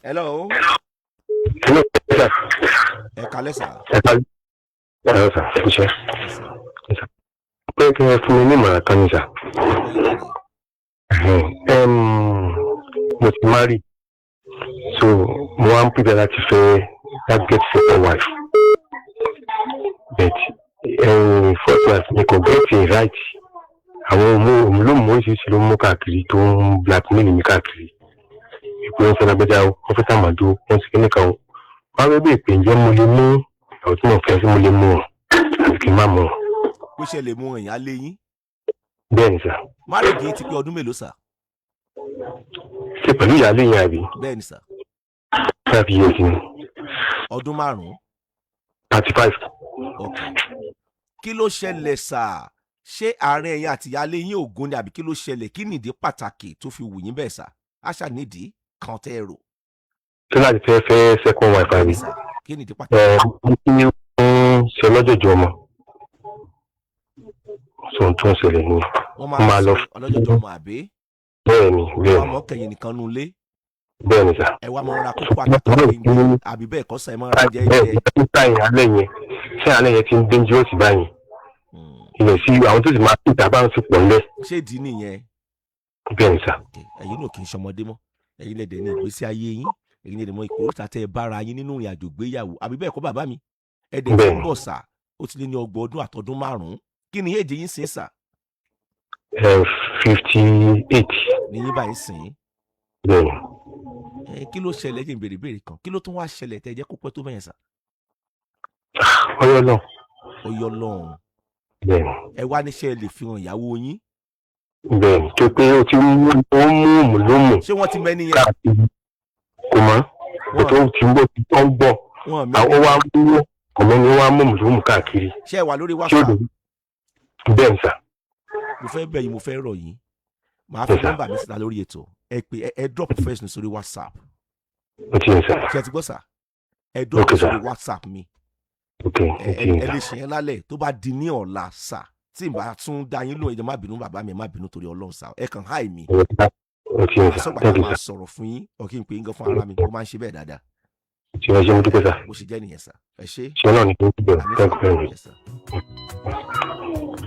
Hello. Hello, sir. Ẹ kalẹ́ sà. Hello, sir. Iṣẹ́. Yes, sir. Pé kí ẹ fún mi ní ìmọ̀ràn kan ní sà. Mo ti marry, so mo wá ń pèsè láti fẹ́ that get second wife. But first wife mi kò get it right. Àwọn olóòmù oríṣiríṣi ló mú káàkiri tó ń blackmail mi káàkiri. Ìpínlẹ̀ Sọ́lágbẹ́já wọ́n fẹ́ sàmàdó wọ́n sì kíní kan. Wọ́n á bẹ̀rẹ̀ pé ǹjẹ́ mo lè mú àwọn tí mo fẹ́ sí mo lè mú wọn àti kí n má mú wọn. Bó ṣe lè mú èèyàn lé yín. Bẹ́ẹ̀ni sà. Marriage yín ti pé ọdún mélòó sà? Ṣé pẹ̀lú ìyáálé yẹn àbí? Bẹ́ẹ̀ni sà. 5 years ni. Ọdún 5. 35. Okay. Kí ló ṣẹlẹ̀ sà? Ṣé àárín ẹ̀yin àti ìyáálé yín ògún ni àbí kí ló ṣẹlẹ̀? Kí nìdí pàtàkì tó fi wù yín bẹ́ẹ̀ sà? Àṣà nídìí kan tẹ́ ẹ rò. Ṣé láti fẹ́ second wife àbí? Kí nìdí pàtàkì? Mo ti ń ṣe lọ́jọ́jọ́ ọmọ. Sọ̀n tó ń ṣẹlẹ̀ ni. Wọ́n máa lọ ọlọ́jọ́jọ́ ọmọ àbí? Bẹ́ẹ̀ni. Wọ́n mọ̀ kẹ́yìn nìkan nú ilé. Bẹ́ẹ̀ni sà. Ẹ wá máa ra kókó àtàkùn yín àbí bẹ́ẹ̀ kọ́ sẹ́ máa ra jẹ́ jẹ́. Bẹ́ẹ̀ni táyìn alẹ́ yẹn ṣé alẹ́ yẹn ti ń dangerous báyìí. Ilẹ̀ sí àwọn tó sì máa tó ìta bá ń fi pọ̀ ńlẹ̀. Ṣé ìdí nìyẹn? Bẹ́ẹ̀ni sà. Ẹ̀yin náà kì í ṣọmọdé mọ́. Ẹ̀yin lẹ̀dẹ̀ ní ìgbésí ayé yín. Ẹ̀yin lẹ̀dẹ̀ mọ ìkórìtà tẹ́ ẹ bára yín nínú ìrìn àjò gbéyàwó àbí bẹ́ẹ̀ kọ́ bàbá mi. Ẹ̀dẹ̀ tí ń bọ̀ sà ó ti lé ní 30 ọdún àtọdún 5. Kí ni èjì yín sìn sà? 58. Ní yín báyìí sìn. Bẹ́ẹ̀ni. Kí ló ṣẹlẹ̀ jẹ́ ìbéèrè kan? Kí ló tún wá ṣẹlẹ̀ tẹ́ ẹ jẹ́ kó pẹ́ tó bẹ́yẹn sà? Ọyọ́ náà. Ọyọ́ lọ́hùn. Bẹ́ẹ̀ni. Ẹ wá níṣẹ́ lè fi hàn ìyàwó yín. Bẹ́ẹ̀ni tó pé ó ti mú òmùlómù. Ṣé wọ́n ti mẹ́ni yẹn? Kò mọ́. Ètò ti ń bọ̀ tí wọ́n ń bọ̀. Àwọn wa mú ọmọ ni wọ́n á mú òmùlómù káàkiri. Ṣé ẹ wà lórí WhatsApp? Bẹ́ẹ̀ni sà. Mo fẹ́ bẹ̀ yín, mo fẹ́ rọ̀ yín. Màá fi nọ́mbà mi síta lórí ètò. Ẹ pé ẹ drop first ní sórí WhatsApp. Ó ti yẹn sà. Ṣé ẹ ti gbọ́ sà? Ẹ drop sórí WhatsApp mi. Ẹ lè ṣe yẹn lálẹ́ tó bá di ní ọ̀la sà. Tí n bá tún dá yín lóhùn ẹ jẹ́ má bínú bàbá mi, ẹ má bínú torí Ọlọ́run sà. Ẹ kàn háì mi. Ó ti yẹn sà. Sọ́gbà máa sọ̀rọ̀ fún yín ọ̀kí n pè é gan fún ara mi. Mo máa ń ṣe bẹ́ẹ̀ dáadáa. Ṣé ẹ ṣe mo dúpẹ́ sà? Mo ṣe jẹ́ nìyẹn sà. Ẹ ṣe. Ṣé Ọlọ́run ní kí n dúpẹ́? Thank you very much.